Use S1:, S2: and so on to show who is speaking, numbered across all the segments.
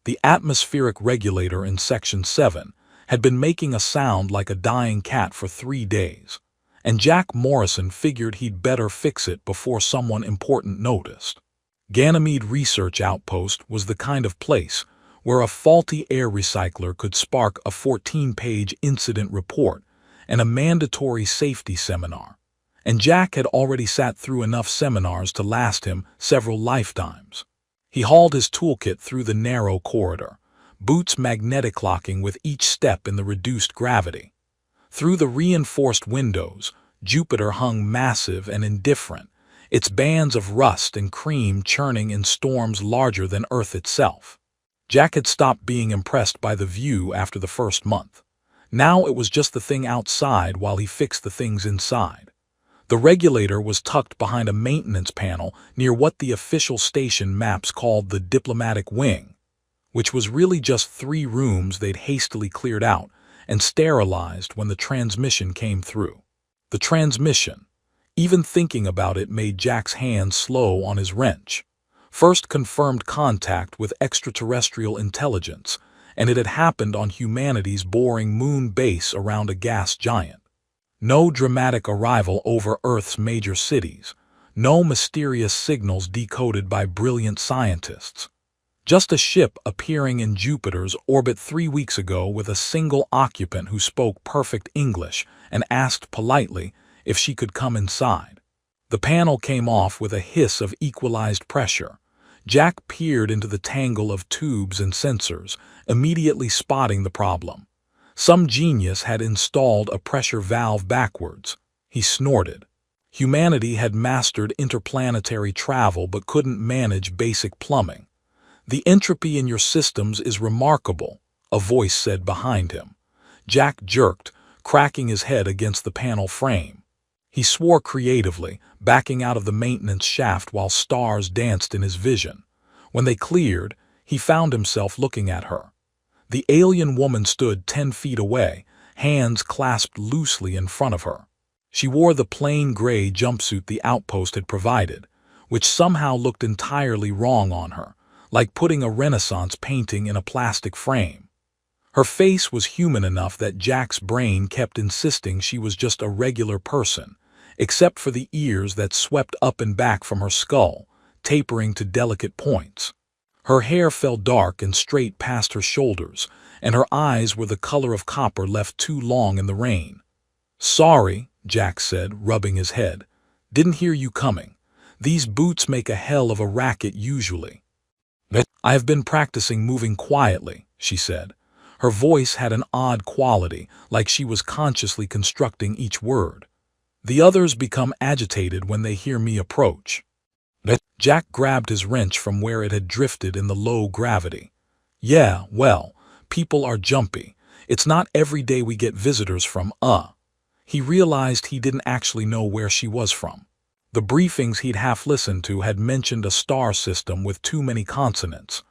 S1: The atmospheric regulator in Section 7 had been making a sound like a dying cat for 3 days, and Jack Morrison figured he'd better fix it before someone important noticed. Ganymede Research Outpost was the kind of place where a faulty air recycler could spark a 14-page incident report and a mandatory safety seminar, and Jack had already sat through enough seminars to last him several lifetimes. He hauled his toolkit through the narrow corridor, boots magnetic locking with each step in the reduced gravity. Through the reinforced windows, Jupiter hung massive and indifferent, its bands of rust and cream churning in storms larger than Earth itself. Jack had stopped being impressed by the view after the first month. Now it was just the thing outside while he fixed the things inside. The regulator was tucked behind a maintenance panel near what the official station maps called the diplomatic wing, which was really just 3 rooms they'd hastily cleared out and sterilized when the transmission came through. The transmission, even thinking about it, made Jack's hands slow on his wrench. First confirmed contact with extraterrestrial intelligence, and it had happened on humanity's boring moon base around a gas giant. No dramatic arrival over Earth's major cities, no mysterious signals decoded by brilliant scientists. Just a ship appearing in Jupiter's orbit 3 weeks ago with a single occupant who spoke perfect English and asked politely if she could come inside. The panel came off with a hiss of equalized pressure. Jack peered into the tangle of tubes and sensors, immediately spotting the problem. Some genius had installed a pressure valve backwards. He snorted. Humanity had mastered interplanetary travel but couldn't manage basic plumbing. "The entropy in your systems is remarkable," a voice said behind him. Jack jerked, cracking his head against the panel frame. He swore creatively, backing out of the maintenance shaft while stars danced in his vision. When they cleared, he found himself looking at her. The alien woman stood 10 feet away, hands clasped loosely in front of her. She wore the plain gray jumpsuit the outpost had provided, which somehow looked entirely wrong on her, like putting a Renaissance painting in a plastic frame. Her face was human enough that Jack's brain kept insisting she was just a regular person, except for the ears that swept up and back from her skull, tapering to delicate points. Her hair fell dark and straight past her shoulders, and her eyes were the color of copper left too long in the rain. "Sorry," Jack said, rubbing his head. "Didn't hear you coming. These boots make a hell of a racket usually." "I have been practicing moving quietly," she said. Her voice had an odd quality, like she was consciously constructing each word. "The others become agitated when they hear me approach." Jack grabbed his wrench from where it had drifted in the low gravity. "Yeah, well, people are jumpy. It's not every day we get visitors from, He realized he didn't actually know where she was from. The briefings he'd half listened to had mentioned a star system with too many consonants.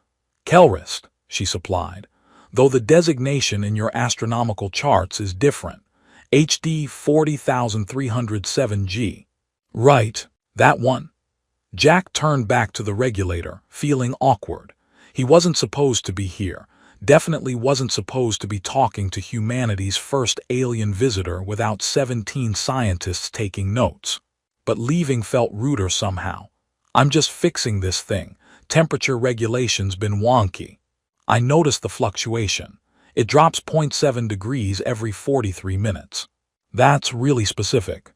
S1: "Kelrist," she supplied, "though the designation in your astronomical charts is different. HD 40307G. "Right, that one." Jack turned back to the regulator, feeling awkward. He wasn't supposed to be here, definitely wasn't supposed to be talking to humanity's first alien visitor without 17 scientists taking notes. But leaving felt ruder somehow. "I'm just fixing this thing. Temperature regulation's been wonky. I noticed the fluctuation. It drops 0.7 degrees every 43 minutes. That's really specific.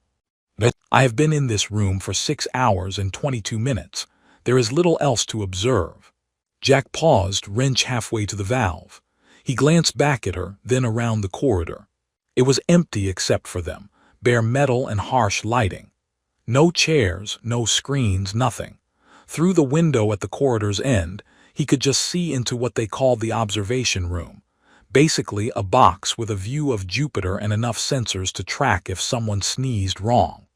S1: I have been in this room for 6 hours and 22 minutes. There is little else to observe." Jack paused, wrench halfway to the valve. He glanced back at her, then around the corridor. It was empty except for them, bare metal and harsh lighting. No chairs, no screens, nothing. Through the window at the corridor's end, he could just see into what they called the observation room. Basically a box with a view of Jupiter and enough sensors to track if someone sneezed wrong.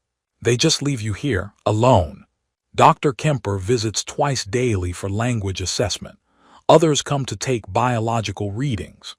S1: "They just leave you here, alone. Dr. Kemper visits twice daily for language assessment. Others come to take biological readings.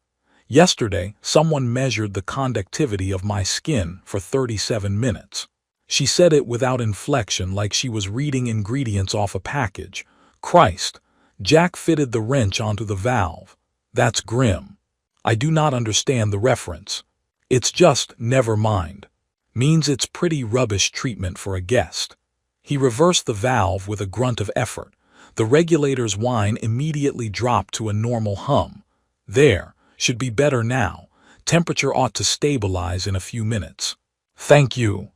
S1: Yesterday, someone measured the conductivity of my skin for 37 minutes. She said it without inflection, like she was reading ingredients off a package. Christ, Jack fitted the wrench onto the valve. That's grim. I do not understand the reference. It's just, never mind. Means it's pretty rubbish treatment for a guest. He reversed the valve with a grunt of effort. The regulator's whine immediately dropped to a normal hum. There, should be better now. Temperature ought to stabilize in a few minutes. Thank you.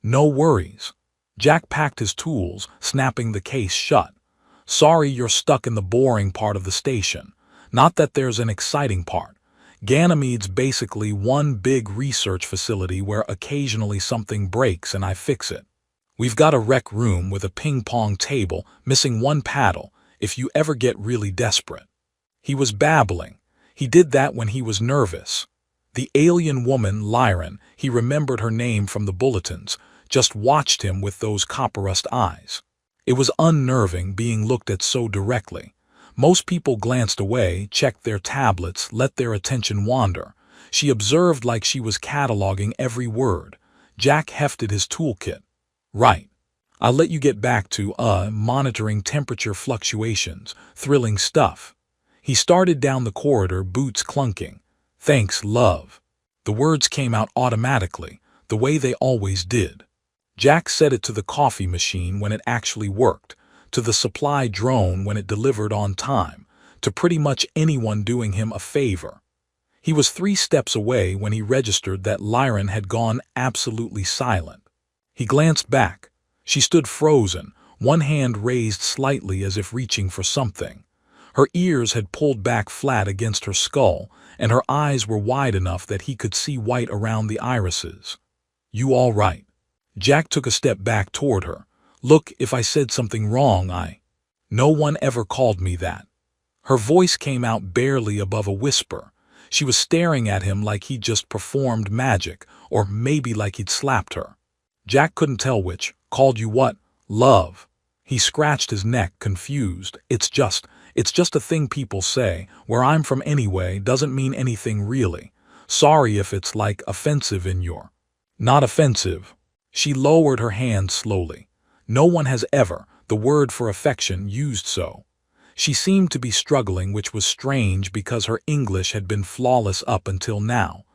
S1: No worries. Jack packed his tools, snapping the case shut. Sorry you're stuck in the boring part of the station. Not that there's an exciting part. Ganymede's basically one big research facility where occasionally something breaks and I fix it. We've got a rec room with a ping-pong table, missing one paddle, if you ever get really desperate. He was babbling. He did that when he was nervous. The alien woman, Lyran, he remembered her name from the bulletins, just watched him with those copper-rust eyes. It was unnerving being looked at so directly. Most people glanced away, checked their tablets, let their attention wander. She observed like she was cataloging every word. Jack hefted his toolkit. Right. I'll let you get back to, monitoring temperature fluctuations. Thrilling stuff. He started down the corridor, boots clunking. Thanks, love. The words came out automatically, the way they always did. Jack set it to the coffee machine when it actually worked, to the supply drone when it delivered on time, to pretty much anyone doing him a favor. He was 3 steps away when he registered that Lyran had gone absolutely silent. He glanced back. She stood frozen, one hand raised slightly as if reaching for something. Her ears had pulled back flat against her skull, and her eyes were wide enough that he could see white around the irises. You all right? Jack took a step back toward her. Look, if I said something wrong, No one ever called me that. Her voice came out barely above a whisper. She was staring at him like he'd just performed magic, or maybe like he'd slapped her. Jack couldn't tell which. Called you what? Love. He scratched his neck, confused. It's just a thing people say. Where I'm from anyway, doesn't mean anything really. Sorry if it's like offensive in your... Not offensive. She lowered her hand slowly. No one has ever, the word for affection, used so. She seemed to be struggling, which was strange because her English had been flawless up until now.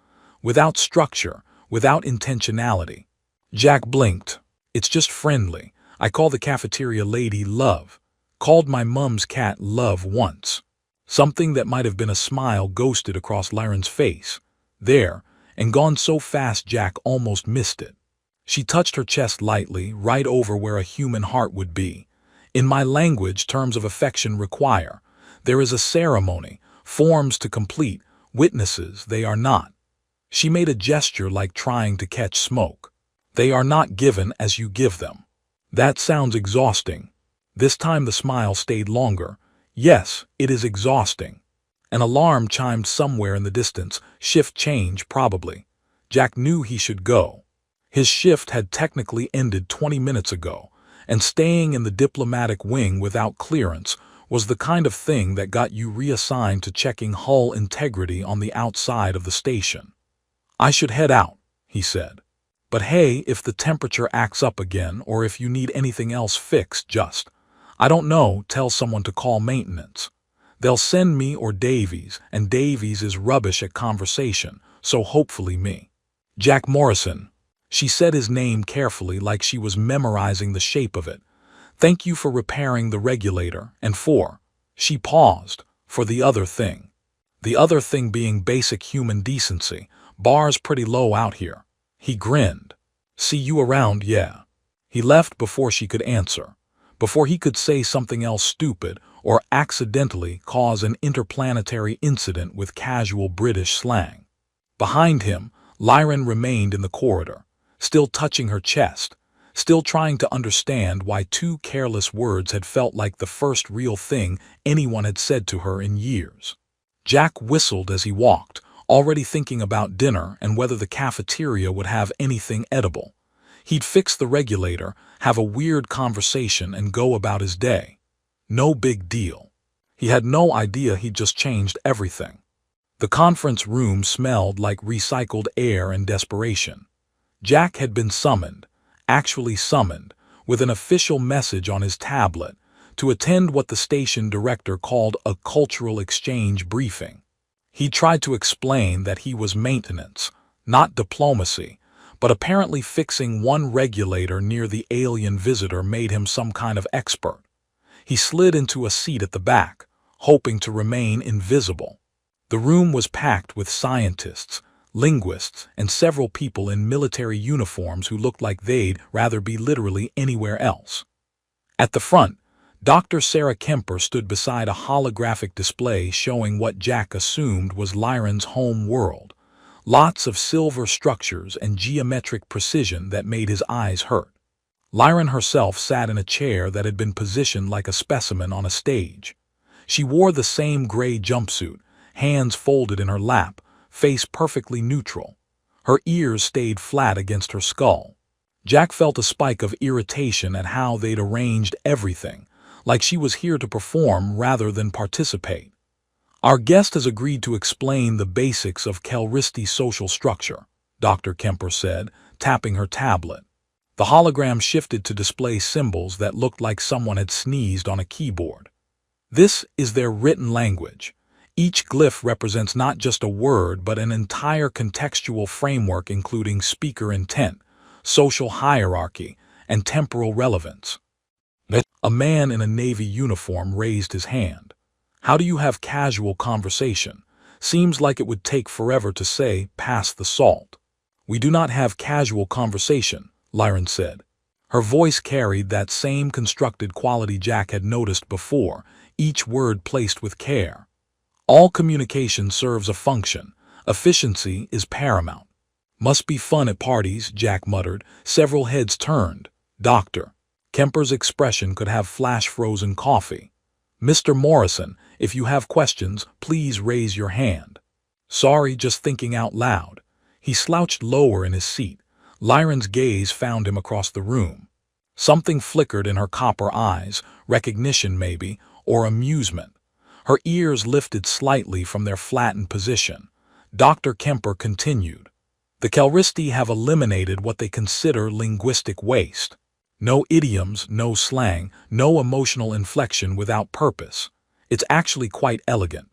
S1: Without structure, without intentionality. Jack blinked. It's just friendly. I call the cafeteria lady Love. Called my mum's cat Love once. Something that might have been a smile ghosted across Lyran's face. There, and gone so fast Jack almost missed it. She touched her chest lightly, right over where a human heart would be. In my language, terms of affection require. There is a ceremony, forms to complete, witnesses they are not. She made a gesture like trying to catch smoke. They are not given as you give them. That sounds exhausting. This time the smile stayed longer. Yes, it is exhausting. An alarm chimed somewhere in the distance, shift change probably. Jack knew he should go. His shift had technically ended 20 minutes ago, and staying in the diplomatic wing without clearance was the kind of thing that got you reassigned to checking hull integrity on the outside of the station. I should head out, he said. But hey, if the temperature acts up again or if you need anything else fixed, I don't know, tell someone to call maintenance. They'll send me or Davies, and Davies is rubbish at conversation, so hopefully me. Jack Morrison. She said his name carefully like she was memorizing the shape of it. Thank you for repairing the regulator, and for, she paused, for the other thing. The other thing being basic human decency. Bar's pretty low out here. He grinned. See you around, yeah. He left before she could answer, before he could say something else stupid or accidentally cause an interplanetary incident with casual British slang. Behind him, Lyran remained in the corridor, still touching her chest, still trying to understand why 2 careless words had felt like the first real thing anyone had said to her in years. Jack whistled as he walked, already thinking about dinner and whether the cafeteria would have anything edible. He'd fix the regulator, have a weird conversation, and go about his day. No big deal. He had no idea he'd just changed everything. The conference room smelled like recycled air and desperation. Jack had been summoned, actually summoned, with an official message on his tablet, to attend what the station director called a cultural exchange briefing. He tried to explain that he was maintenance, not diplomacy, but apparently fixing one regulator near the alien visitor made him some kind of expert. He slid into a seat at the back, hoping to remain invisible. The room was packed with scientists, linguists, and several people in military uniforms who looked like they'd rather be literally anywhere else. At the front, Dr. Sarah Kemper stood beside a holographic display showing what Jack assumed was Lyran's home world. Lots of silver structures and geometric precision that made his eyes hurt. Lyran herself sat in a chair that had been positioned like a specimen on a stage. She wore the same gray jumpsuit, hands folded in her lap, face perfectly neutral. Her ears stayed flat against her skull. Jack felt a spike of irritation at how they'd arranged everything, like she was here to perform rather than participate. Our guest has agreed to explain the basics of Kelristi's social structure, Dr. Kemper said, tapping her tablet. The hologram shifted to display symbols that looked like someone had sneezed on a keyboard. This is their written language. Each glyph represents not just a word but an entire contextual framework including speaker intent, social hierarchy, and temporal relevance. A man in a Navy uniform raised his hand. How do you have casual conversation? Seems like it would take forever to say, pass the salt. We do not have casual conversation, Lyran said. Her voice carried that same constructed quality Jack had noticed before, each word placed with care. All communication serves a function. Efficiency is paramount. Must be fun at parties, Jack muttered. Several heads turned. Dr. Kemper's expression could have flash-frozen coffee. Mr. Morrison, if you have questions, please raise your hand. Sorry, just thinking out loud. He slouched lower in his seat. Lyran's gaze found him across the room. Something flickered in her copper eyes, recognition maybe, or amusement. Her ears lifted slightly from their flattened position. Dr. Kemper continued. The Kelristi have eliminated what they consider linguistic waste. No idioms, no slang, no emotional inflection without purpose. It's actually quite elegant.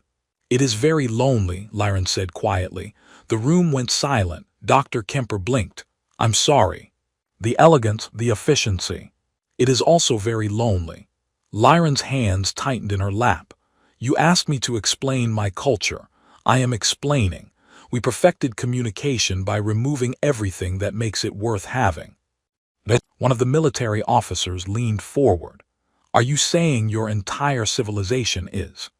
S1: It is very lonely, Lyran said quietly. The room went silent. Dr. Kemper blinked. I'm sorry. The elegance, the efficiency. It is also very lonely. Lyran's hands tightened in her lap. You asked me to explain my culture. I am explaining. We perfected communication by removing everything that makes it worth having. One of the military officers leaned forward. Are you saying your entire civilization is?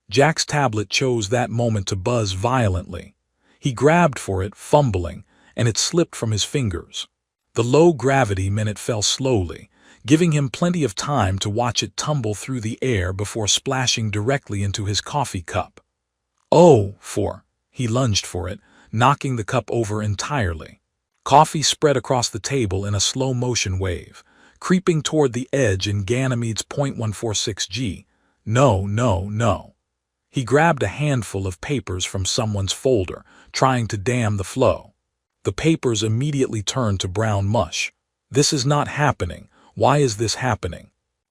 S1: Jack's tablet chose that moment to buzz violently. He grabbed for it, fumbling, and it slipped from his fingers. The low gravity meant it fell slowly, giving him plenty of time to watch it tumble through the air before splashing directly into his coffee cup. He lunged for it, knocking the cup over entirely. Coffee spread across the table in a slow-motion wave, creeping toward the edge in Ganymede's .146G. No. He grabbed a handful of papers from someone's folder, trying to dam the flow. The papers immediately turned to brown mush. This is not happening. Why is this happening?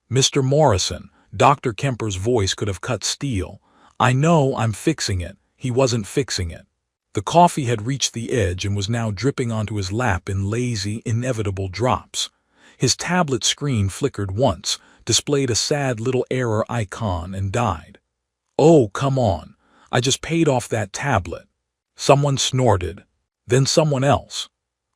S1: Mr. Morrison, Dr. Kemper's voice could have cut steel. I know, I'm fixing it. He wasn't fixing it. The coffee had reached the edge and was now dripping onto his lap in lazy, inevitable drops. His tablet screen flickered once, displayed a sad little error icon, and died. Oh, come on. I just paid off that tablet. Someone snorted. Then someone else.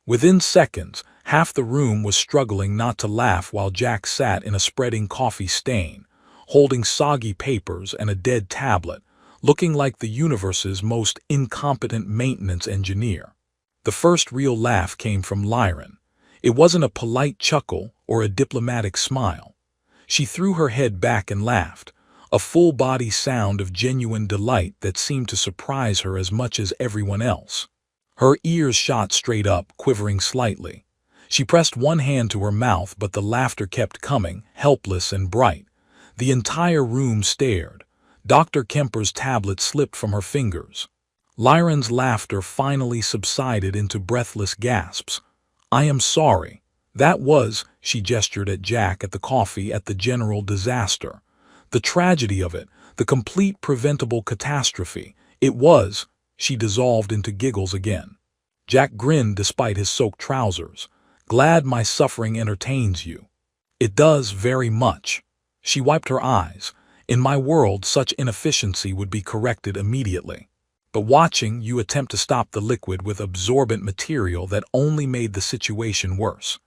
S1: Within seconds, half the room was struggling not to laugh while Jack sat in a spreading coffee stain, holding soggy papers and a dead tablet, looking like the universe's most incompetent maintenance engineer. The first real laugh came from Lyran. It wasn't a polite chuckle or a diplomatic smile. She threw her head back and laughed, a full-body sound of genuine delight that seemed to surprise her as much as everyone else. Her ears shot straight up, quivering slightly. She pressed one hand to her mouth, but the laughter kept coming, helpless and bright. The entire room stared. Dr. Kemper's tablet slipped from her fingers. Lyran's laughter finally subsided into breathless gasps. I am sorry. That was, she gestured at Jack at the coffee at the general disaster. The tragedy of it, the complete preventable catastrophe. It was, she dissolved into giggles again. Jack grinned despite his soaked trousers. Glad my suffering entertains you. It does very much. She wiped her eyes. In my world, such inefficiency would be corrected immediately. But watching you attempt to stop the liquid with absorbent material that only made the situation worse.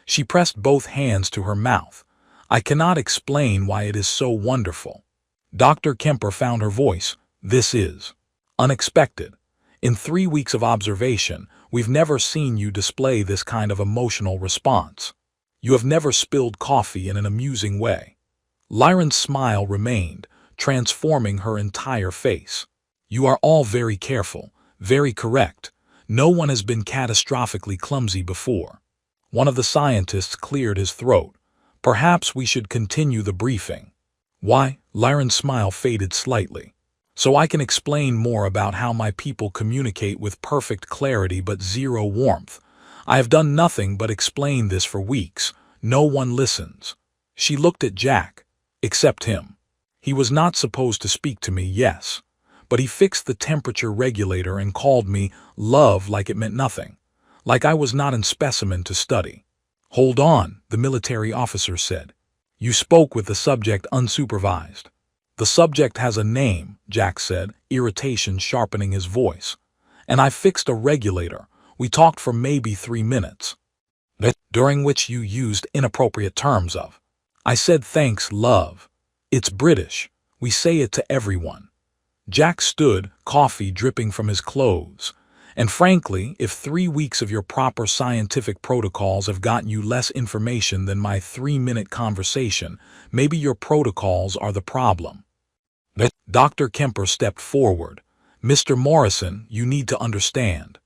S1: She pressed both hands to her mouth. I cannot explain why it is so wonderful. Dr. Kemper found her voice. This is unexpected. In 3 weeks of observation, we've never seen you display this kind of emotional response. You have never spilled coffee in an amusing way. Lyron's smile remained, transforming her entire face. You are all very careful, very correct. No one has been catastrophically clumsy before. One of the scientists cleared his throat. Perhaps we should continue the briefing. Why? Lyron's smile faded slightly. So I can explain more about how my people communicate with perfect clarity but zero warmth. I have done nothing but explain this for weeks. No one listens. She looked at Jack. Except him. He was not supposed to speak to me, yes. But he fixed the temperature regulator and called me love like it meant nothing. Like I was not a specimen to study. Hold on, the military officer said. You spoke with the subject unsupervised. The subject has a name, Jack said, irritation sharpening his voice. And I fixed a regulator. We talked for maybe 3 minutes. During which you used inappropriate terms of. I said thanks, love. It's British. We say it to everyone. Jack stood, coffee dripping from his clothes. And frankly, if 3 weeks of your proper scientific protocols have gotten you less information than my 3-minute conversation, maybe your protocols are the problem. Dr. Kemper stepped forward. Mr. Morrison, you need to understand.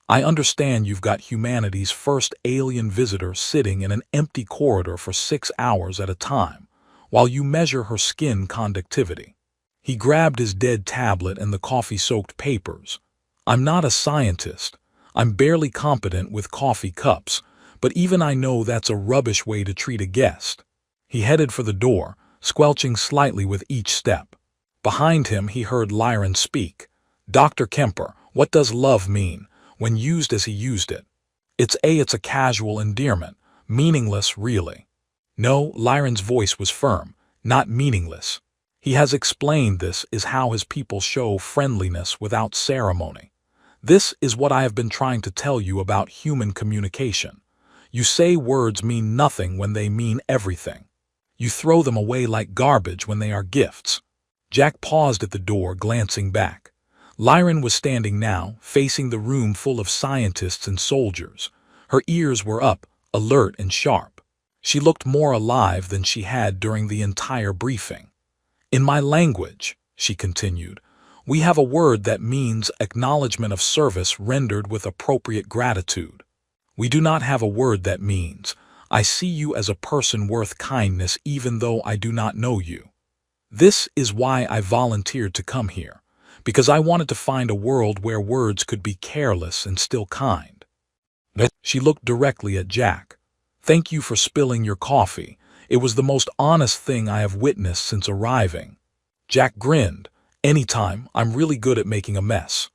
S1: I understand you've got humanity's first alien visitor sitting in an empty corridor for 6 hours at a time, while you measure her skin conductivity. He grabbed his dead tablet and the coffee-soaked papers. I'm not a scientist. I'm barely competent with coffee cups, but even I know that's a rubbish way to treat a guest. He headed for the door, squelching slightly with each step. Behind him he heard Lyron speak. Dr. Kemper, what does love mean? When used as he used it. It's a casual endearment, meaningless really. No, Lyron's voice was firm, not meaningless. He has explained this is how his people show friendliness without ceremony. This is what I have been trying to tell you about human communication. You say words mean nothing when they mean everything. You throw them away like garbage when they are gifts. Jack paused at the door, glancing back. Lyron was standing now, facing the room full of scientists and soldiers. Her ears were up, alert and sharp. She looked more alive than she had during the entire briefing. In my language, she continued, we have a word that means acknowledgement of service rendered with appropriate gratitude. We do not have a word that means, I see you as a person worth kindness even though I do not know you. This is why I volunteered to come here. Because I wanted to find a world where words could be careless and still kind. She looked directly at Jack. Thank you for spilling your coffee. It was the most honest thing I have witnessed since arriving. Jack grinned. Anytime, I'm really good at making a mess.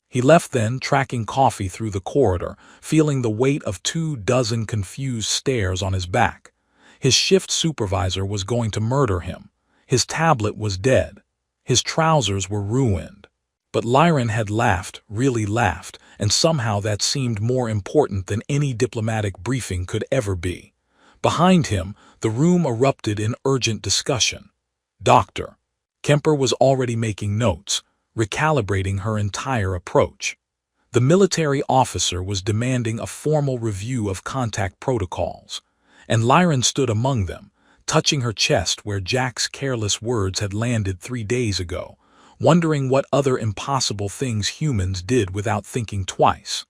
S1: He left then, tracking coffee through the corridor, feeling the weight of 24 confused stares on his back. His shift supervisor was going to murder him. His tablet was dead. His trousers were ruined. But Lyron had laughed, really laughed, and somehow that seemed more important than any diplomatic briefing could ever be. Behind him, the room erupted in urgent discussion. Dr. Kemper was already making notes, recalibrating her entire approach. The military officer was demanding a formal review of contact protocols, and Lyron stood among them, touching her chest where Jack's careless words had landed 3 days ago, wondering what other impossible things humans did without thinking twice.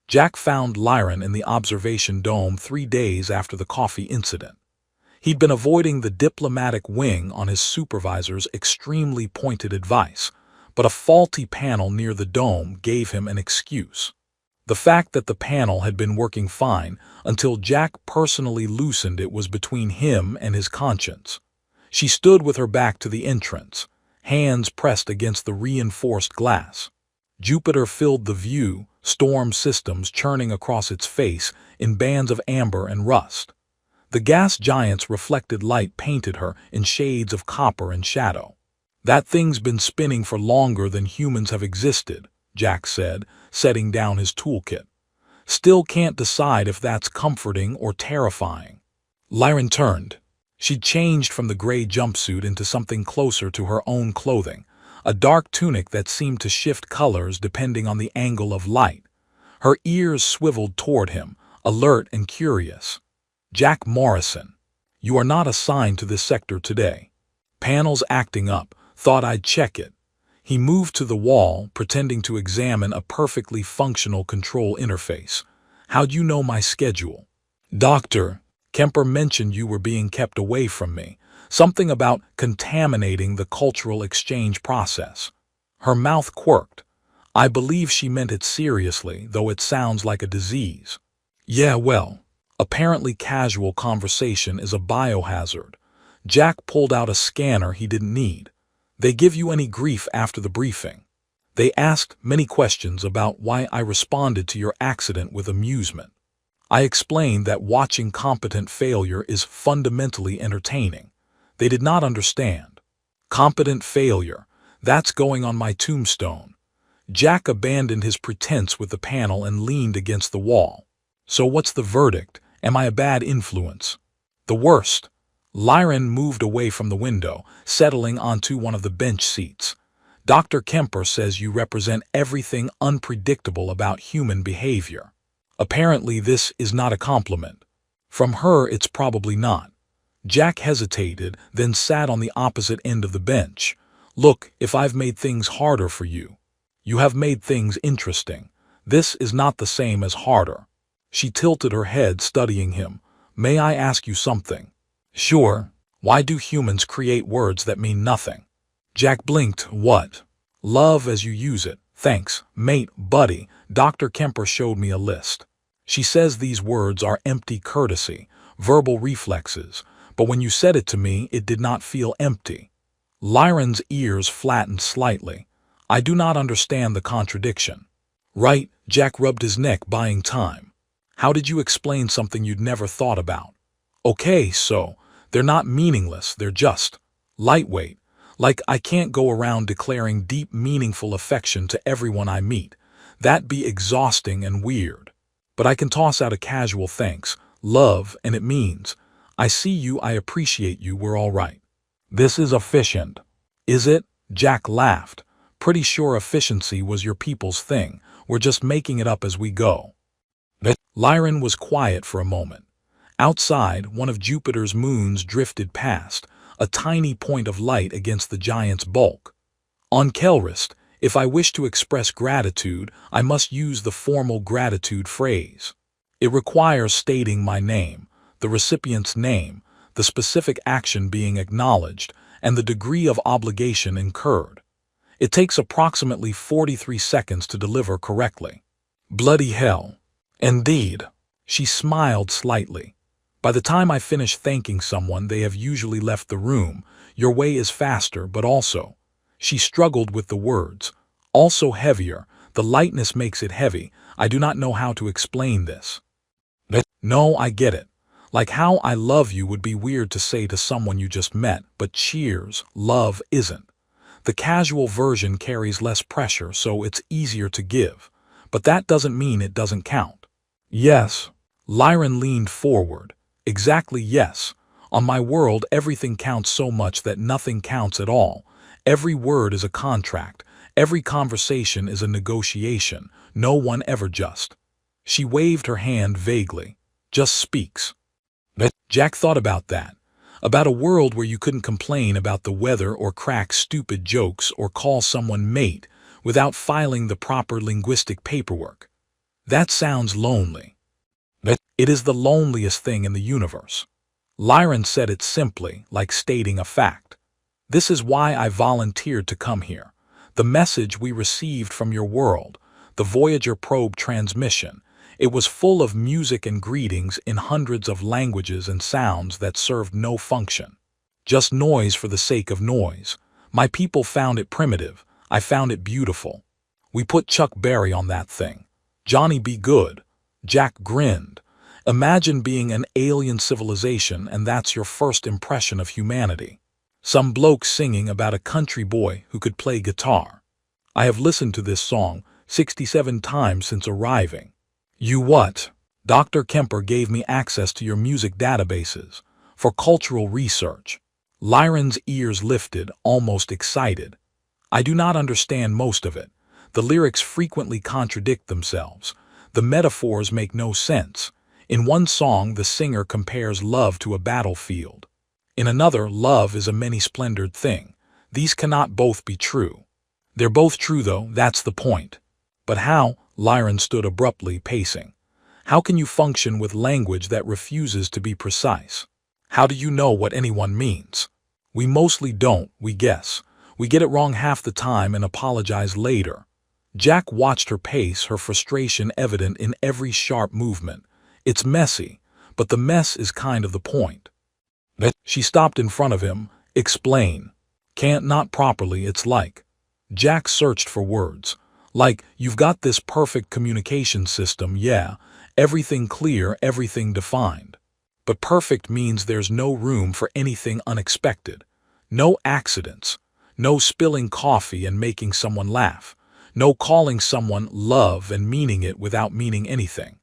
S1: Jack found Lyron in the observation dome 3 days after the coffee incident. He'd been avoiding the diplomatic wing on his supervisor's extremely pointed advice, but a faulty panel near the dome gave him an excuse. The fact that the panel had been working fine until Jack personally loosened it was between him and his conscience. She stood with her back to the entrance, hands pressed against the reinforced glass. Jupiter filled the view, storm systems churning across its face in bands of amber and rust. The gas giant's reflected light painted her in shades of copper and shadow. "That thing's been spinning for longer than humans have existed," Jack said, setting down his toolkit. "Still can't decide if that's comforting or terrifying." Lyran turned. She'd changed from the gray jumpsuit into something closer to her own clothing, a dark tunic that seemed to shift colors depending on the angle of light. Her ears swiveled toward him, alert and curious. "Jack Morrison, you are not assigned to this sector today. Panel's acting up, thought I'd check it." He moved to the wall, pretending to examine a perfectly functional control interface. "How'd you know my schedule?" "Doctor, Kemper mentioned you were being kept away from me. Something about contaminating the cultural exchange process." Her mouth quirked. I believe she meant it seriously, though it sounds like a disease. "Yeah, well, apparently casual conversation is a biohazard." Jack pulled out a scanner he didn't need. "They give you any grief after the briefing?" "They asked many questions about why I responded to your accident with amusement. I explained that watching competent failure is fundamentally entertaining. They did not understand." "Competent failure, that's going on my tombstone." Jack abandoned his pretense with the panel and leaned against the wall. "So what's the verdict? Am I a bad influence?" "The worst." Lyran moved away from the window, settling onto one of the bench seats. "Dr. Kemper says you represent everything unpredictable about human behavior." Apparently this is not a compliment. From her it's probably not. Jack hesitated, then sat on the opposite end of the bench. "Look, if I've made things harder for you, you have made things interesting. This is not the same as harder." She tilted her head, studying him. "May I ask you something?" "Sure. Why do humans create words that mean nothing?" Jack blinked. "What?" "Love as you use it. Thanks, mate, buddy." Dr. Kemper showed me a list. "She says these words are empty courtesy, verbal reflexes, but when you said it to me, it did not feel empty." Lyran's ears flattened slightly. "I do not understand the contradiction." "Right," Jack rubbed his neck, buying time. "How did you explain something you'd never thought about?" "Okay, so they're not meaningless, they're just lightweight. Like I can't go around declaring deep, meaningful affection to everyone I meet. That'd be exhausting and weird. But I can toss out a casual thanks, love, and it means, I see you, I appreciate you, we're all right." "This is efficient." "Is it?" Jack laughed. "Pretty sure efficiency was your people's thing. We're just making it up as we go." Lyran was quiet for a moment. Outside, one of Jupiter's moons drifted past, a tiny point of light against the giant's bulk. "On Kelrist, if I wish to express gratitude, I must use the formal gratitude phrase. It requires stating my name, the recipient's name, the specific action being acknowledged, and the degree of obligation incurred. It takes approximately 43 seconds to deliver correctly." "Bloody hell." "Indeed." She smiled slightly. "By the time I finish thanking someone, they have usually left the room. Your way is faster, but also—" She struggled with the words. "Also heavier. The lightness makes it heavy. I do not know how to explain this." "No, I get it. Like how I love you would be weird to say to someone you just met, but cheers, love isn't. The casual version carries less pressure, so it's easier to give. But that doesn't mean it doesn't count." "Yes." Lyran leaned forward. "Exactly, yes. On my world, everything counts so much that nothing counts at all. Every word is a contract. Every conversation is a negotiation. No one ever just—" She waved her hand vaguely. "Just speaks." Jack thought about that. About a world where you couldn't complain about the weather or crack stupid jokes or call someone mate without filing the proper linguistic paperwork. That sounds lonely. It is the loneliest thing in the universe. Lyran said it simply, like stating a fact. "This is why I volunteered to come here. The message we received from your world, the Voyager probe transmission. It was full of music and greetings in hundreds of languages and sounds that served no function. Just noise for the sake of noise. My people found it primitive. I found it beautiful. We put Chuck Berry on that thing. Johnny be good. Jack grinned. Imagine being an alien civilization and that's your first impression of humanity. Some bloke singing about a country boy who could play guitar. I have listened to this song 67 times since arriving. You what? Dr. Kemper gave me access to your music databases for cultural research. Lyron's ears lifted, almost excited. I do not understand most of it. The lyrics frequently contradict themselves. The metaphors make no sense. In one song, the singer compares love to a battlefield. In another, love is a many-splendored thing. These cannot both be true. They're both true, though, that's the point. But how? Lyron stood abruptly, pacing. How can you function with language that refuses to be precise? How do you know what anyone means? We mostly don't, we guess. We get it wrong half the time and apologize later. Jack watched her pace, her frustration evident in every sharp movement. It's messy, but the mess is kind of the point. She stopped in front of him. Explain. Can't, not properly, it's like. Jack searched for words. Like, you've got this perfect communication system, yeah, everything clear, everything defined. But perfect means there's no room for anything unexpected. No accidents. No spilling coffee and making someone laugh. No calling someone love and meaning it without meaning anything.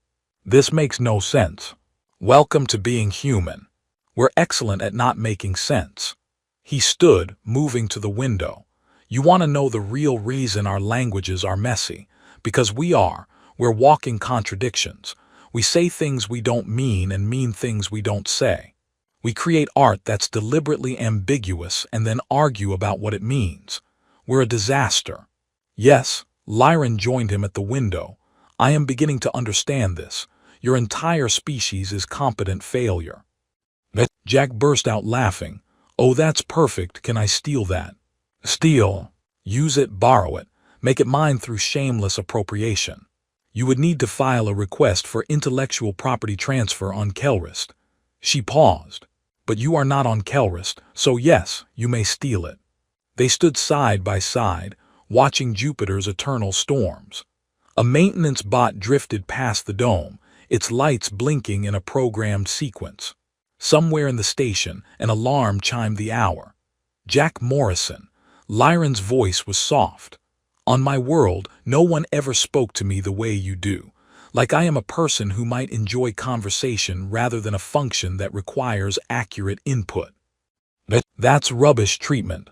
S1: This makes no sense. Welcome to being human. We're excellent at not making sense. He stood, moving to the window. You want to know the real reason our languages are messy? Because we are. We're walking contradictions. We say things we don't mean and mean things we don't say. We create art that's deliberately ambiguous and then argue about what it means. We're a disaster. Yes, Lyron joined him at the window. I am beginning to understand this. Your entire species is competent failure. Jack burst out laughing. Oh, that's perfect. Can I steal that? Steal. Use it, borrow it. Make it mine through shameless appropriation. You would need to file a request for intellectual property transfer on Kelrist. She paused. But you are not on Kelrist, so yes, you may steal it. They stood side by side, watching Jupiter's eternal storms. A maintenance bot drifted past the dome, its lights blinking in a programmed sequence. Somewhere in the station, an alarm chimed the hour. Jack Morrison. Lyron's voice was soft. On my world, no one ever spoke to me the way you do. Like I am a person who might enjoy conversation rather than a function that requires accurate input. That's rubbish treatment.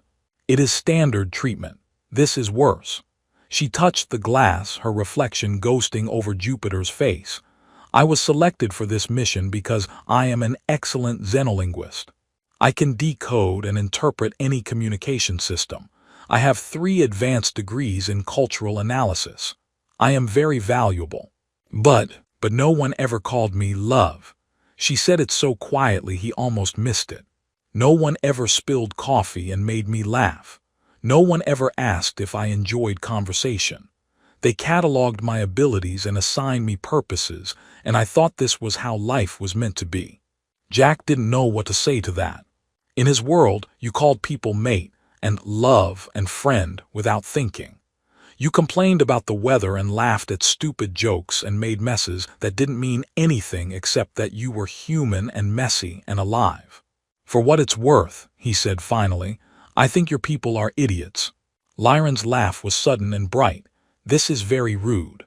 S1: It is standard treatment. This is worse. She touched the glass, her reflection ghosting over Jupiter's face. I was selected for this mission because I am an excellent xenolinguist. I can decode and interpret any communication system. I have 3 advanced degrees in cultural analysis. I am very valuable. But no one ever called me love. She said it so quietly he almost missed it. No one ever spilled coffee and made me laugh. No one ever asked if I enjoyed conversation. They cataloged my abilities and assigned me purposes, and I thought this was how life was meant to be. Jack didn't know what to say to that. In his world, you called people mate and love and friend without thinking. You complained about the weather and laughed at stupid jokes and made messes that didn't mean anything except that you were human and messy and alive. For what it's worth, he said finally, I think your people are idiots. Lyron's laugh was sudden and bright. This is very rude.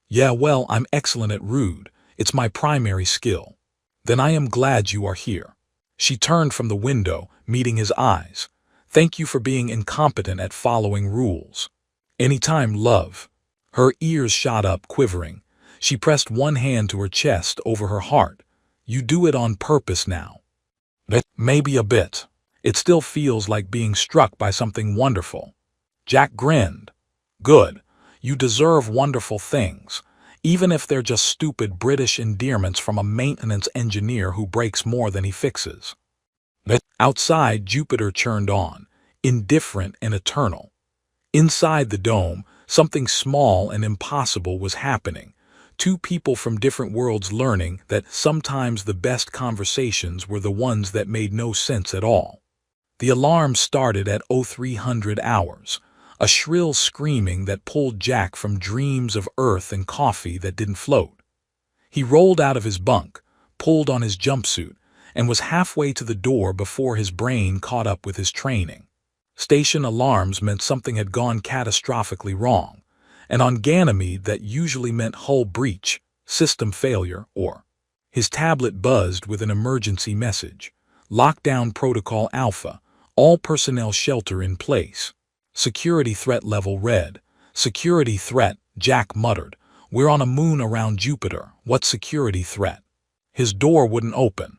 S1: Yeah, well, I'm excellent at rude. It's my primary skill. Then I am glad you are here. She turned from the window, meeting his eyes. Thank you for being incompetent at following rules. Anytime, love. Her ears shot up, quivering. She pressed one hand to her chest over her heart. You do it on purpose now. Maybe a bit. It still feels like being struck by something wonderful. Jack grinned. Good. You deserve wonderful things, even if they're just stupid British endearments from a maintenance engineer who breaks more than he fixes. Outside, Jupiter churned on, indifferent and eternal. Inside the dome, Something small and impossible was happening. Two people from different worlds learning that sometimes the best conversations were the ones that made no sense at all. The alarm started at 0300 hours, a shrill screaming that pulled Jack from dreams of Earth and coffee that didn't float. He rolled out of his bunk, pulled on his jumpsuit, and was halfway to the door before his brain caught up with his training. Station alarms meant something had gone catastrophically wrong, and on Ganymede that usually meant hull breach, system failure, or his tablet buzzed with an emergency message. Lockdown Protocol Alpha, all personnel shelter in place. Security threat level red. Security threat, Jack muttered. We're on a moon around Jupiter. What security threat? His door wouldn't open.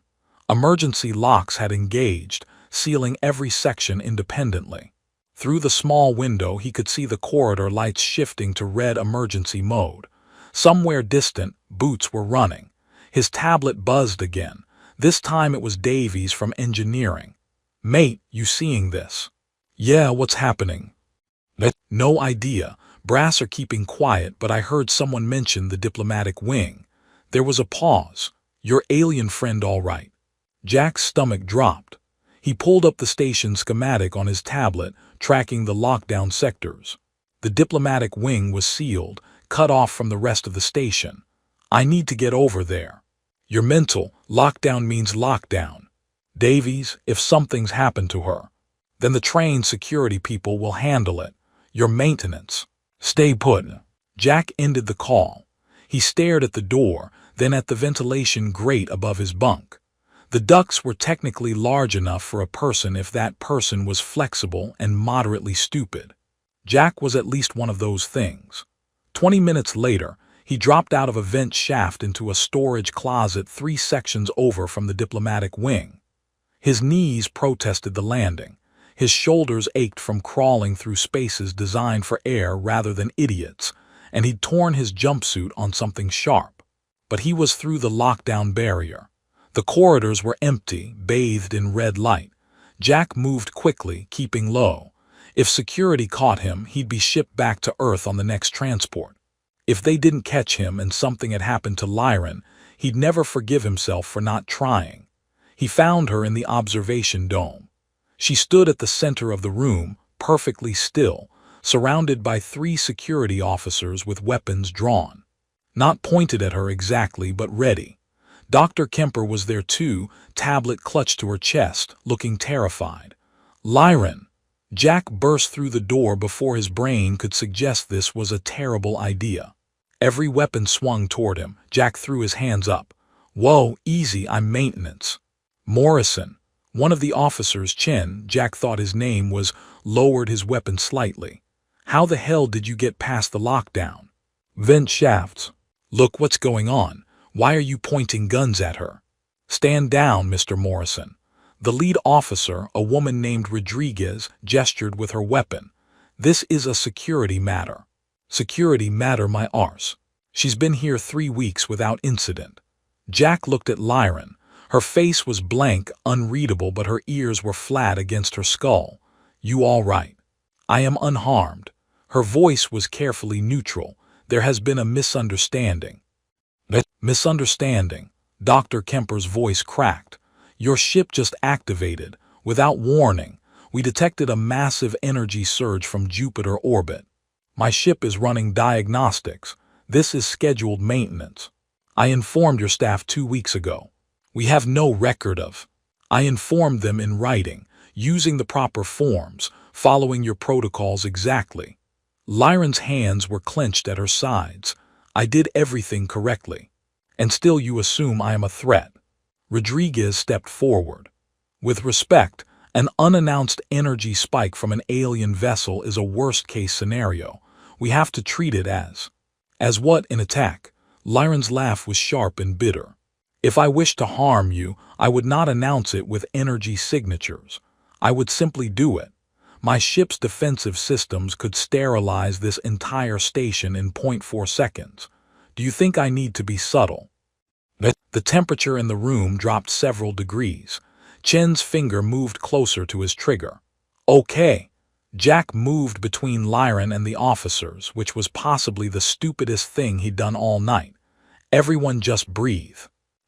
S1: Emergency locks had engaged, sealing every section independently. Through the small window he could see the corridor lights shifting to red emergency mode. Somewhere distant, boots were running. His tablet buzzed again. This time it was Davies from engineering. Mate, you seeing this? Yeah, what's happening? No idea. Brass are keeping quiet, but I heard someone mention the diplomatic wing. There was a pause. Your alien friend all right? Jack's stomach dropped. He pulled up the station schematic on his tablet, tracking the lockdown sectors. The diplomatic wing was sealed, cut off from the rest of the station. I need to get over there. You're mental. Lockdown means lockdown. Davies, if something's happened to her, then the trained security people will handle it. Your maintenance. Stay put. Jack ended the call. He stared at the door, then at the ventilation grate above his bunk. The ducts were technically large enough for a person if that person was flexible and moderately stupid. Jack was at least one of those things. 20 minutes later, he dropped out of a vent shaft into a storage closet 3 sections over from the diplomatic wing. His knees protested the landing. His shoulders ached from crawling through spaces designed for air rather than idiots, and he'd torn his jumpsuit on something sharp. But he was through the lockdown barrier. The corridors were empty, bathed in red light. Jack moved quickly, keeping low. If security caught him, he'd be shipped back to Earth on the next transport. If they didn't catch him and something had happened to Lyran, he'd never forgive himself for not trying. He found her in the observation dome. She stood at the center of the room, perfectly still, surrounded by 3 security officers with weapons drawn. Not pointed at her exactly, but ready. Dr. Kemper was there too, tablet clutched to her chest, looking terrified. Lyran! Jack burst through the door before his brain could suggest this was a terrible idea. Every weapon swung toward him. Jack threw his hands up. Whoa, easy, I'm maintenance. Morrison. One of the officers' chin, Jack thought his name was, lowered his weapon slightly. How the hell did you get past the lockdown? Vent shafts. Look what's going on. Why are you pointing guns at her? Stand down, Mr. Morrison. The lead officer, a woman named Rodriguez, gestured with her weapon. This is a security matter. Security matter my arse. She's been here 3 weeks without incident. Jack looked at Lyran. Her face was blank, unreadable, but her ears were flat against her skull. You all right? I am unharmed. Her voice was carefully neutral. There has been a misunderstanding. Misunderstanding. Dr. Kemper's voice cracked. Your ship just activated. Without warning, we detected a massive energy surge from Jupiter orbit. My ship is running diagnostics. This is scheduled maintenance. I informed your staff 2 weeks ago. We have no record of. I informed them in writing, using the proper forms, following your protocols exactly. Lyran's hands were clenched at her sides. I did everything correctly. And still you assume I am a threat. Rodriguez stepped forward. With respect, an unannounced energy spike from an alien vessel is a worst-case scenario. We have to treat it as. As what in attack? Lyran's laugh was sharp and bitter. If I wished to harm you, I would not announce it with energy signatures. I would simply do it. My ship's defensive systems could sterilize this entire station in 0.4 seconds. Do you think I need to be subtle? The temperature in the room dropped several degrees. Chen's finger moved closer to his trigger. Okay. Jack moved between Lyran and the officers, which was possibly the stupidest thing he'd done all night. Everyone just breathe.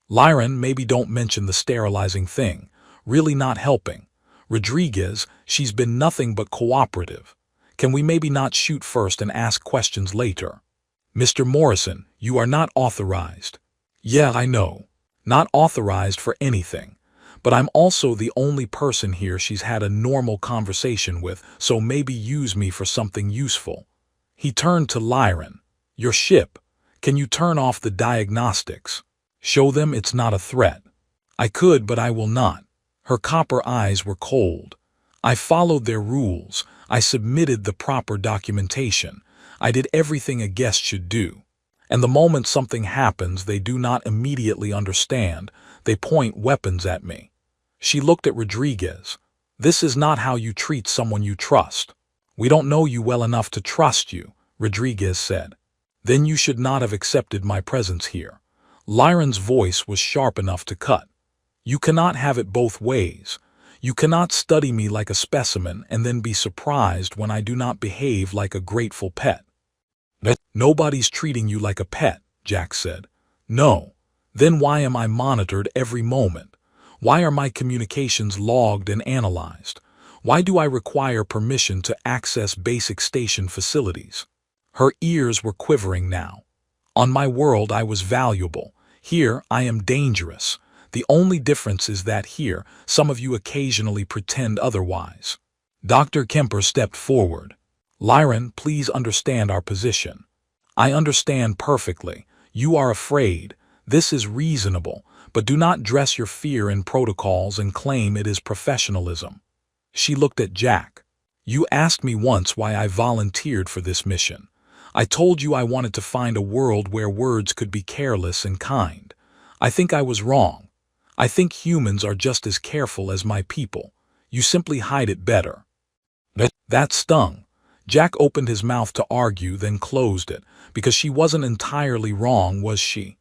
S1: Lyran, maybe don't mention the sterilizing thing. Really not helping. Rodriguez, she's been nothing but cooperative. Can we maybe not shoot first and ask questions later? Mr. Morrison, you are not authorized. Yeah, I know. Not authorized for anything. But I'm also the only person here she's had a normal conversation with, so maybe use me for something useful. He turned to Lyran. Your ship. Can you turn off the diagnostics? Show them it's not a threat. I could, but I will not. Her copper eyes were cold. I followed their rules. I submitted the proper documentation. I did everything a guest should do. And the moment something happens they do not immediately understand, they point weapons at me. She looked at Rodriguez. This is not how you treat someone you trust. We don't know you well enough to trust you, Rodriguez said. Then you should not have accepted my presence here. Lyran's voice was sharp enough to cut. You cannot have it both ways. You cannot study me like a specimen and then be surprised when I do not behave like a grateful pet. Nobody's treating you like a pet, Jack said. No. Then why am I monitored every moment? Why are my communications logged and analyzed? Why do I require permission to access basic station facilities? Her ears were quivering now. On my world I was valuable. Here I am dangerous. The only difference is that here some of you occasionally pretend otherwise. Dr. Kemper stepped forward. Lyran, please understand our position. I understand perfectly. You are afraid. This is reasonable, but do not dress your fear in protocols and claim it is professionalism. She looked at Jack. You asked me once why I volunteered for this mission. I told you I wanted to find a world where words could be careless and kind. I think I was wrong. I think humans are just as careful as my people. You simply hide it better. That stung. Jack opened his mouth to argue, then closed it, because she wasn't entirely wrong, was she?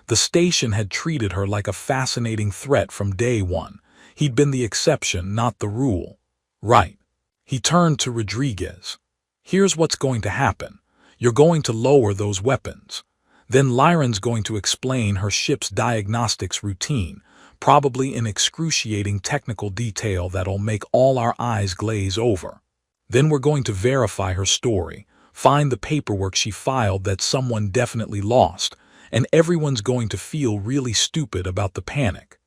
S1: The station had treated her like a fascinating threat from day one. He'd been the exception, not the rule. Right. He turned to Rodriguez. Here's what's going to happen. You're going to lower those weapons. Then Lyran's going to explain her ship's diagnostics routine, probably in excruciating technical detail that'll make all our eyes glaze over. Then we're going to verify her story, find the paperwork she filed that someone definitely lost, and everyone's going to feel really stupid about the panic.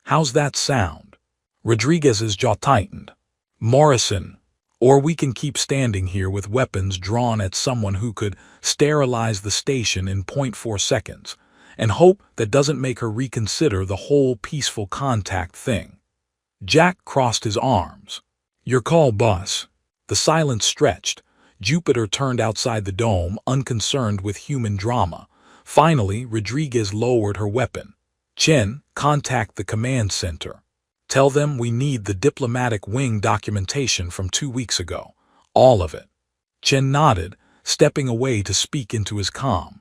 S1: How's that sound? Rodriguez's jaw tightened. Morrison, or we can keep standing here with weapons drawn at someone who could sterilize the station in 0.4 seconds, and hope that doesn't make her reconsider the whole peaceful contact thing. Jack crossed his arms. Your call, boss. The silence stretched. Jupiter turned outside the dome, unconcerned with human drama. Finally, Rodriguez lowered her weapon. Chen, contact the command center. Tell them we need the diplomatic wing documentation from 2 weeks ago. All of it. Chen nodded, stepping away to speak into his comm.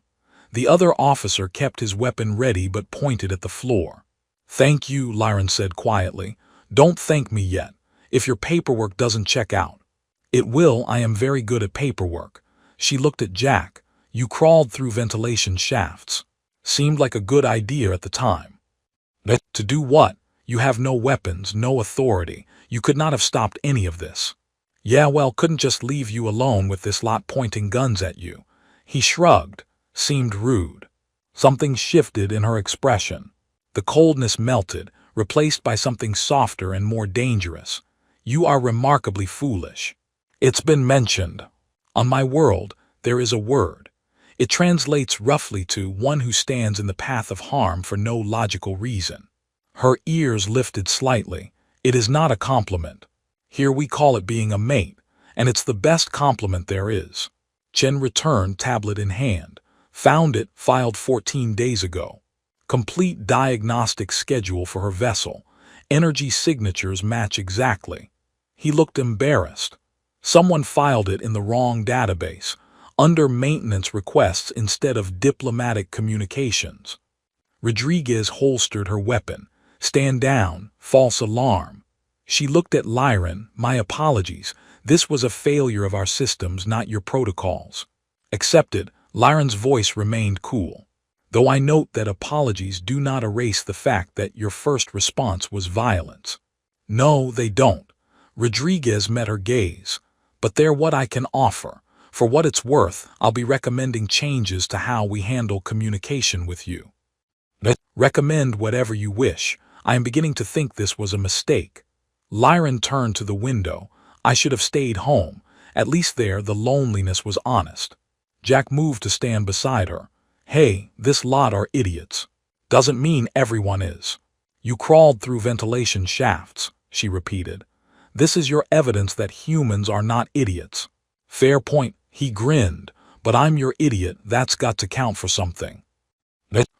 S1: The other officer kept his weapon ready but pointed at the floor. Thank you, Lyran said quietly. Don't thank me yet. If your paperwork doesn't check out. It will. I am very good at paperwork. She looked at Jack. You crawled through ventilation shafts. Seemed like a good idea at the time. To do what? You have no weapons, no authority. You could not have stopped any of this. Yeah, well, couldn't just leave you alone with this lot pointing guns at you. He shrugged, seemed rude. Something shifted in her expression. The coldness melted, replaced by something softer and more dangerous. You are remarkably foolish. It's been mentioned. On my world, there is a word. It translates roughly to one who stands in the path of harm for no logical reason. Her ears lifted slightly. It is not a compliment. Here we call it being a mate, and it's the best compliment there is. Chen returned, tablet in hand. Found it, filed 14 days ago. Complete diagnostic schedule for her vessel. Energy signatures match exactly. He looked embarrassed. Someone filed it in the wrong database, under maintenance requests instead of diplomatic communications. Rodriguez holstered her weapon. Stand down, false alarm. She looked at Lyran. My apologies. This was a failure of our systems, not your protocols. Accepted, Lyron's voice remained cool. Though I note that apologies do not erase the fact that your first response was violence. No, they don't. Rodriguez met her gaze. But they're what I can offer. For what it's worth, I'll be recommending changes to how we handle communication with you. Recommend whatever you wish. I am beginning to think this was a mistake. Lyron turned to the window. I should have stayed home. At least there the loneliness was honest. Jack moved to stand beside her. Hey, this lot are idiots. Doesn't mean everyone is. You crawled through ventilation shafts, she repeated. This is your evidence that humans are not idiots. Fair point, he grinned. But I'm your idiot, that's got to count for something.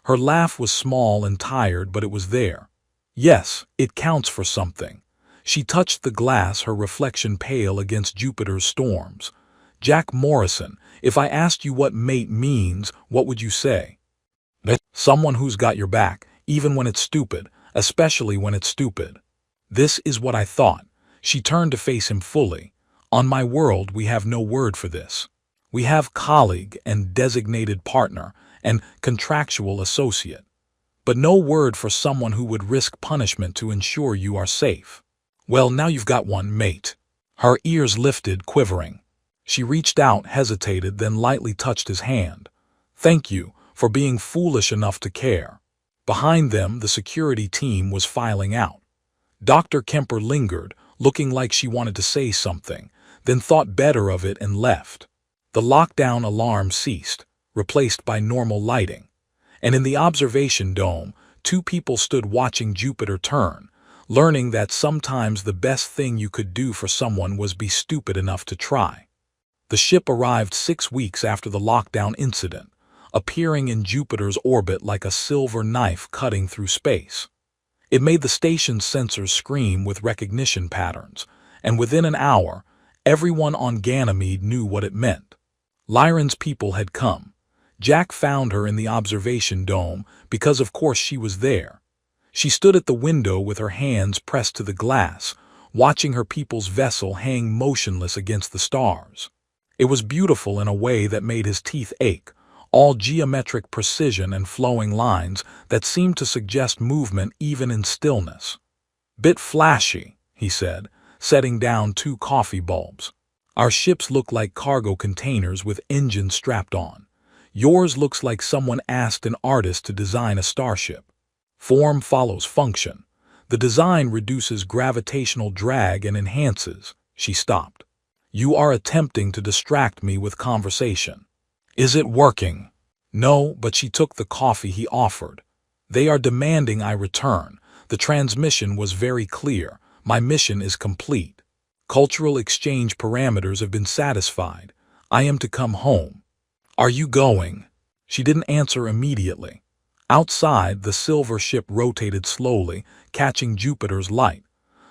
S1: Her laugh was small and tired, but it was there. Yes, it counts for something. She touched the glass, her reflection pale against Jupiter's storms. Jack Morrison, if I asked you what mate means, what would you say? Someone who's got your back, even when it's stupid, especially when it's stupid. This is what I thought. She turned to face him fully. On my world, we have no word for this. We have colleague and designated partner and contractual associate. But no word for someone who would risk punishment to ensure you are safe. Well, now you've got one, mate. Her ears lifted, quivering. She reached out, hesitated, then lightly touched his hand. Thank you for being foolish enough to care. Behind them, the security team was filing out. Dr. Kemper lingered, looking like she wanted to say something, then thought better of it and left. The lockdown alarm ceased, replaced by normal lighting. And in the observation dome, two people stood watching Jupiter turn, learning that sometimes the best thing you could do for someone was be stupid enough to try. The ship arrived 6 weeks after the lockdown incident, appearing in Jupiter's orbit like a silver knife cutting through space. It made the station's sensors scream with recognition patterns, and within an hour, everyone on Ganymede knew what it meant. Lyron's people had come. Jack found her in the observation dome because of course she was there. She stood at the window with her hands pressed to the glass, watching her people's vessel hang motionless against the stars. It was beautiful in a way that made his teeth ache, all geometric precision and flowing lines that seemed to suggest movement even in stillness. Bit flashy, he said, setting down 2 coffee bulbs. Our ships look like cargo containers with engines strapped on. Yours looks like someone asked an artist to design a starship. Form follows function. The design reduces gravitational drag and enhances. She stopped. You are attempting to distract me with conversation. Is it working? No, but she took the coffee he offered. They are demanding I return. The transmission was very clear. My mission is complete. Cultural exchange parameters have been satisfied. I am to come home. Are you going? She didn't answer immediately. Outside, the silver ship rotated slowly, catching Jupiter's light.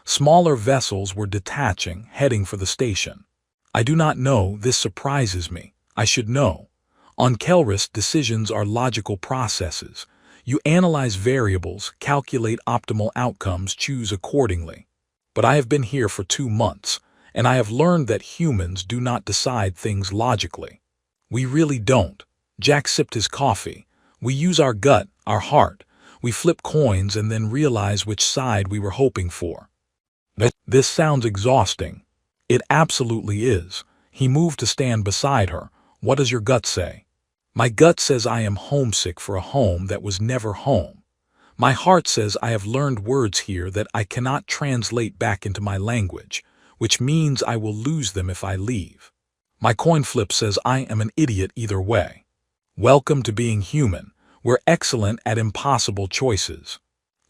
S1: Smaller vessels were detaching, heading for the station. I do not know, this surprises me. I should know. On Kelris, decisions are logical processes. You analyze variables, calculate optimal outcomes, choose accordingly. But I have been here for 2 months, and I have learned that humans do not decide things logically. We really don't. Jack sipped his coffee. We use our gut, our heart. We flip coins and then realize which side we were hoping for. This sounds exhausting. It absolutely is. He moved to stand beside her. What does your gut say? My gut says I am homesick for a home that was never home. My heart says I have learned words here that I cannot translate back into my language, which means I will lose them if I leave. My coin flip says I am an idiot either way. Welcome to being human. We're excellent at impossible choices.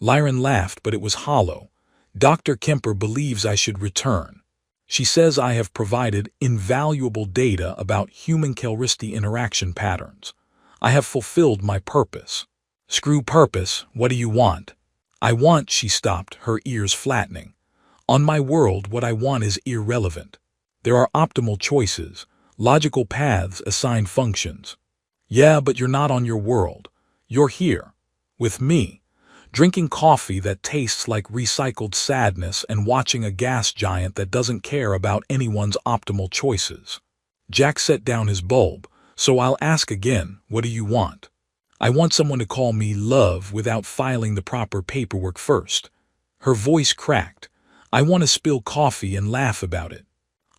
S1: Lyron laughed, but it was hollow. Dr. Kemper believes I should return. She says I have provided invaluable data about human-Kelristi interaction patterns. I have fulfilled my purpose. Screw purpose, what do you want? I want, she stopped, her ears flattening. On my world, what I want is irrelevant. There are optimal choices, logical paths, assigned functions. Yeah, but you're not on your world. You're here. With me. Drinking coffee that tastes like recycled sadness and watching a gas giant that doesn't care about anyone's optimal choices. Jack set down his bulb, so I'll ask again, what do you want? I want someone to call me love without filing the proper paperwork first. Her voice cracked. I want to spill coffee and laugh about it.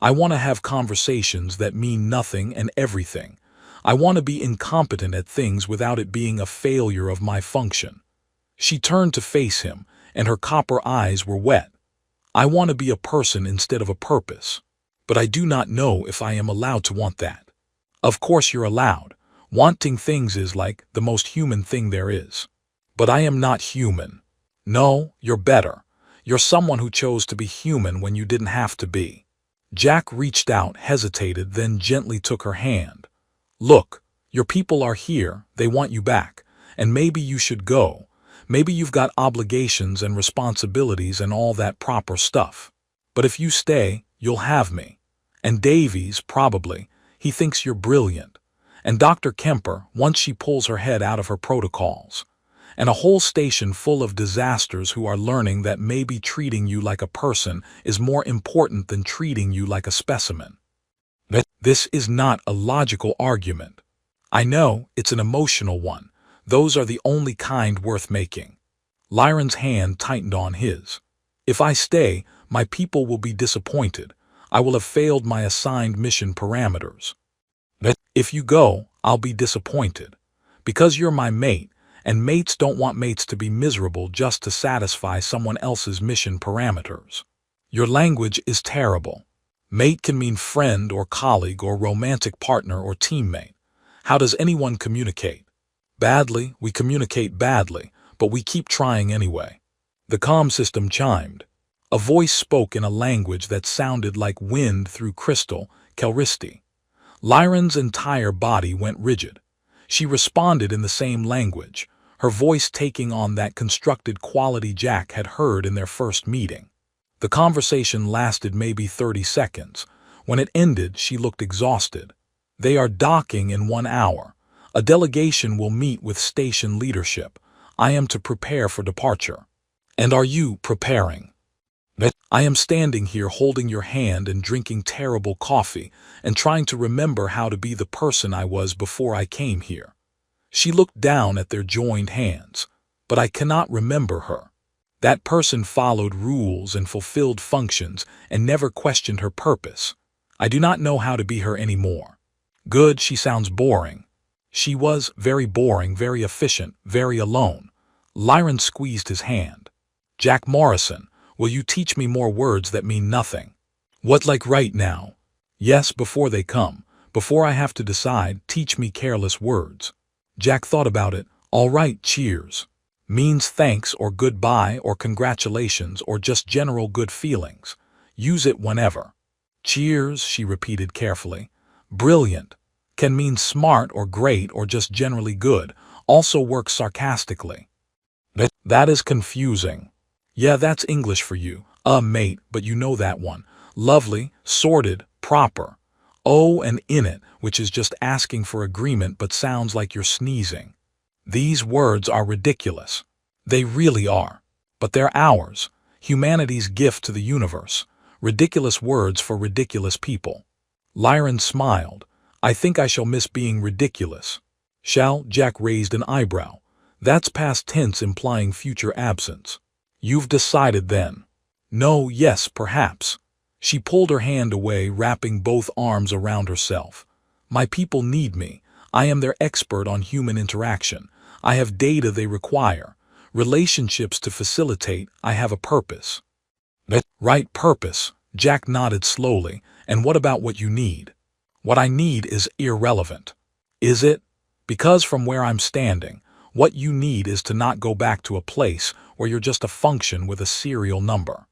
S1: I want to have conversations that mean nothing and everything. I want to be incompetent at things without it being a failure of my function. She turned to face him, and her copper eyes were wet. I want to be a person instead of a purpose. But I do not know if I am allowed to want that. Of course you're allowed. Wanting things is like the most human thing there is. But I am not human. No, you're better. You're someone who chose to be human when you didn't have to be. Jack reached out, hesitated, then gently took her hand. Look, your people are here, they want you back, and maybe you should go. Maybe you've got obligations and responsibilities and all that proper stuff. But if you stay, you'll have me. And Davies, probably, he thinks you're brilliant. And Dr. Kemper, once she pulls her head out of her protocols. And a whole station full of disasters who are learning that maybe treating you like a person is more important than treating you like a specimen. This is not a logical argument. I know, it's an emotional one. Those are the only kind worth making. Lyron's hand tightened on his. If I stay, my people will be disappointed. I will have failed my assigned mission parameters. If you go, I'll be disappointed. Because you're my mate, and mates don't want mates to be miserable just to satisfy someone else's mission parameters. Your language is terrible. Mate can mean friend or colleague or romantic partner or teammate. How does anyone communicate? Badly, we communicate badly, but we keep trying anyway. The comm system chimed. A voice spoke in a language that sounded like wind through crystal, Kelristi. Lyron's entire body went rigid. She responded in the same language, her voice taking on that constructed quality Jack had heard in their first meeting. The conversation lasted maybe 30 seconds. When it ended, she looked exhausted. They are docking in 1 hour. A delegation will meet with station leadership. I am to prepare for departure. And are you preparing? I am standing here holding your hand and drinking terrible coffee and trying to remember how to be the person I was before I came here. She looked down at their joined hands, but I cannot remember her. That person followed rules and fulfilled functions and never questioned her purpose. I do not know how to be her anymore. Good, she sounds boring. She was very boring, very efficient, very alone. Lyron squeezed his hand. Jack Morrison, will you teach me more words that mean nothing? What, like right now? Yes, before they come. Before I have to decide, teach me careless words. Jack thought about it. All right, cheers. Means thanks or goodbye or congratulations or just general good feelings. Use it whenever. Cheers, she repeated carefully. Brilliant. Can mean smart or great or just generally good. Also works sarcastically. That is confusing. Yeah, that's English for you. Mate, but you know that one. Lovely, sorted, proper. Oh, and in it, which is just asking for agreement but sounds like you're sneezing. These words are ridiculous. They really are. But they're ours. Humanity's gift to the universe. Ridiculous words for ridiculous people. Lyron smiled. I think I shall miss being ridiculous. Shall? Jack raised an eyebrow. That's past tense implying future absence. You've decided then. No, yes, perhaps. She pulled her hand away, wrapping both arms around herself. My people need me. I am their expert on human interaction. I have data they require. Relationships to facilitate. I have a purpose. Right, purpose. Jack nodded slowly. And what about what you need? What I need is irrelevant. Is it? Because from where I'm standing, what you need is to not go back to a place where you're just a function with a serial number.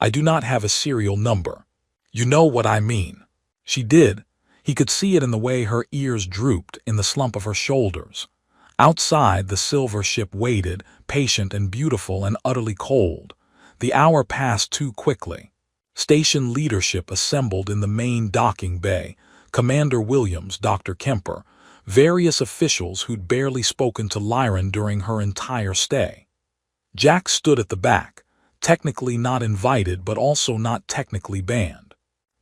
S1: I do not have a serial number. You know what I mean. She did. He could see it in the way her ears drooped, in the slump of her shoulders. Outside, the silver ship waited, patient and beautiful and utterly cold. The hour passed too quickly. Station leadership assembled in the main docking bay. Commander Williams, Dr. Kemper, various officials who'd barely spoken to Lyron during her entire stay. Jack stood at the back, technically not invited but also not technically banned.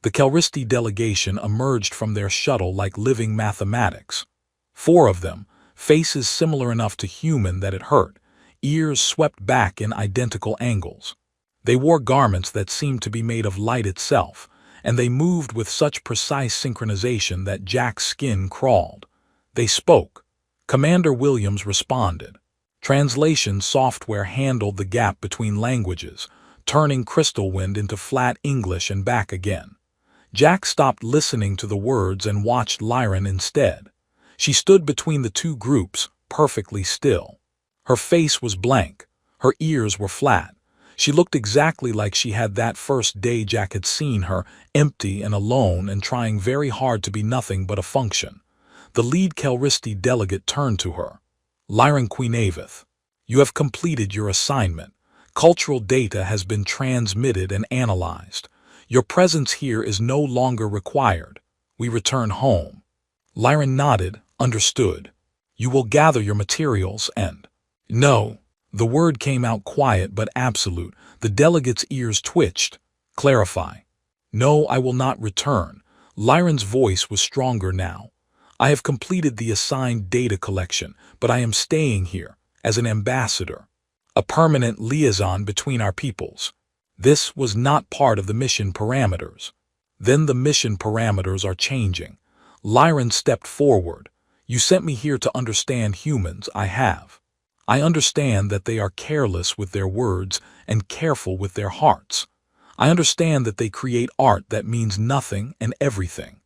S1: The Calristi delegation emerged from their shuttle like living mathematics. 4 of them, faces similar enough to human that it hurt, ears swept back in identical angles. They wore garments that seemed to be made of light itself, and they moved with such precise synchronization that Jack's skin crawled. They spoke. Commander Williams responded. Translation software handled the gap between languages, turning crystal wind into flat English and back again. Jack stopped listening to the words and watched Lyran instead. She stood between the 2 groups, perfectly still. Her face was blank. Her ears were flat. She looked exactly like she had that first day Jack had seen her, empty and alone and trying very hard to be nothing but a function. The lead Calristi delegate turned to her. Lyran Queenavith, you have completed your assignment. Cultural data has been transmitted and analyzed. Your presence here is no longer required. We return home. Lyran nodded, understood. You will gather your materials and... No. The word came out quiet but absolute. The delegate's ears twitched. Clarify. No, I will not return. Lyran's voice was stronger now. I have completed the assigned data collection, but I am staying here, as an ambassador. A permanent liaison between our peoples. This was not part of the mission parameters. Then the mission parameters are changing. Lyran stepped forward. You sent me here to understand humans. I have. I understand that they are careless with their words and careful with their hearts. I understand that they create art that means nothing and everything.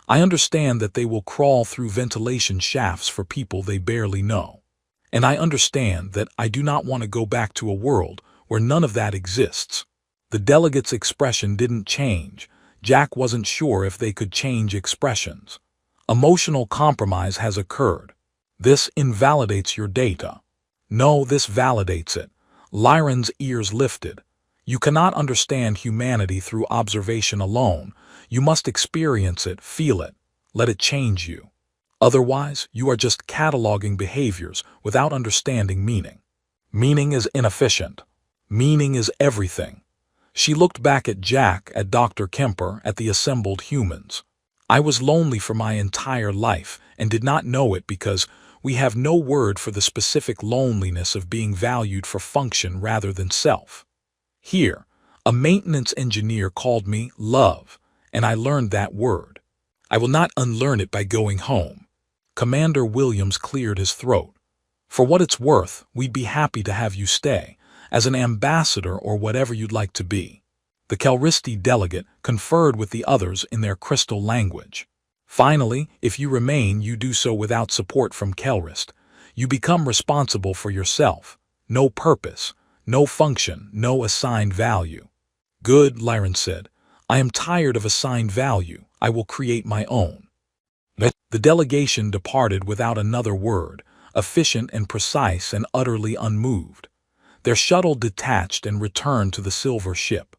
S1: I understand that they will crawl through ventilation shafts for people they barely know. And I understand that I do not want to go back to a world where none of that exists. The delegate's expression didn't change. Jack wasn't sure if they could change expressions. Emotional compromise has occurred. This invalidates your data. No, this validates it. Lyran's ears lifted. You cannot understand humanity through observation alone. You must experience it, feel it, let it change you. Otherwise, you are just cataloging behaviors without understanding meaning. Meaning is inefficient. Meaning is everything. She looked back at Jack, at Dr. Kemper, at the assembled humans. I was lonely for my entire life and did not know it because we have no word for the specific loneliness of being valued for function rather than self. Here, a maintenance engineer called me love, and I learned that word. I will not unlearn it by going home. Commander Williams cleared his throat. For what it's worth, we'd be happy to have you stay, as an ambassador or whatever you'd like to be. The Calristi delegate conferred with the others in their crystal language. Finally, if you remain, you do so without support from Calrist. You become responsible for yourself. No purpose, no function, no assigned value. Good, Lyran said. I am tired of assigned value. I will create my own. The delegation departed without another word, efficient and precise and utterly unmoved. Their shuttle detached and returned to the silver ship.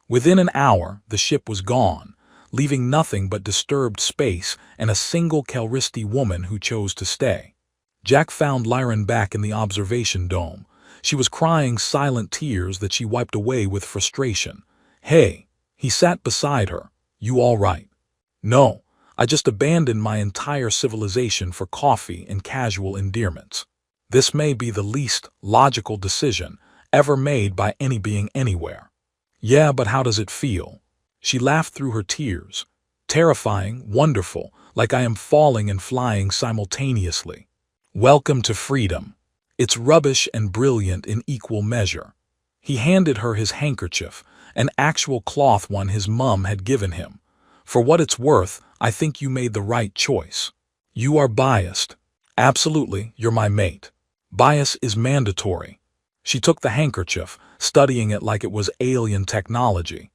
S1: Within an hour, the ship was gone, leaving nothing but disturbed space and a single Calristi woman who chose to stay. Jack found Lyran back in the observation dome. She was crying silent tears that she wiped away with frustration. Hey, he sat beside her. You all right? No, I just abandoned my entire civilization for coffee and casual endearments. This may be the least logical decision ever made by any being anywhere. Yeah, but how does it feel? She laughed through her tears. Terrifying, wonderful, like I am falling and flying simultaneously. Welcome to freedom. It's rubbish and brilliant in equal measure. He handed her his handkerchief, an actual cloth one his mum had given him. For what it's worth, I think you made the right choice. You are biased. Absolutely, you're my mate. Bias is mandatory. She took the handkerchief, studying it like it was alien technology.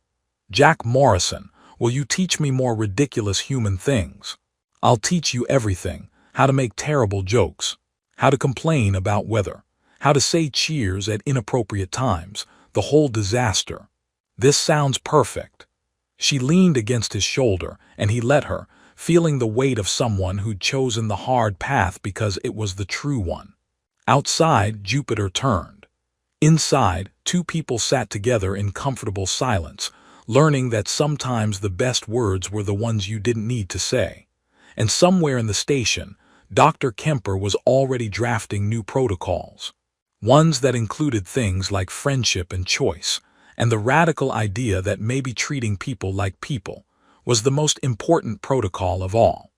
S1: Jack Morrison, will you teach me more ridiculous human things? I'll teach you everything, how to make terrible jokes, how to complain about weather, how to say cheers at inappropriate times, the whole disaster. This sounds perfect. She leaned against his shoulder, and he let her, feeling the weight of someone who'd chosen the hard path because it was the true one. Outside, Jupiter turned. Inside, two people sat together in comfortable silence, learning that sometimes the best words were the ones you didn't need to say. And somewhere in the station, Dr. Kemper was already drafting new protocols. Ones that included things like friendship and choice, and the radical idea that maybe treating people like people was the most important protocol of all.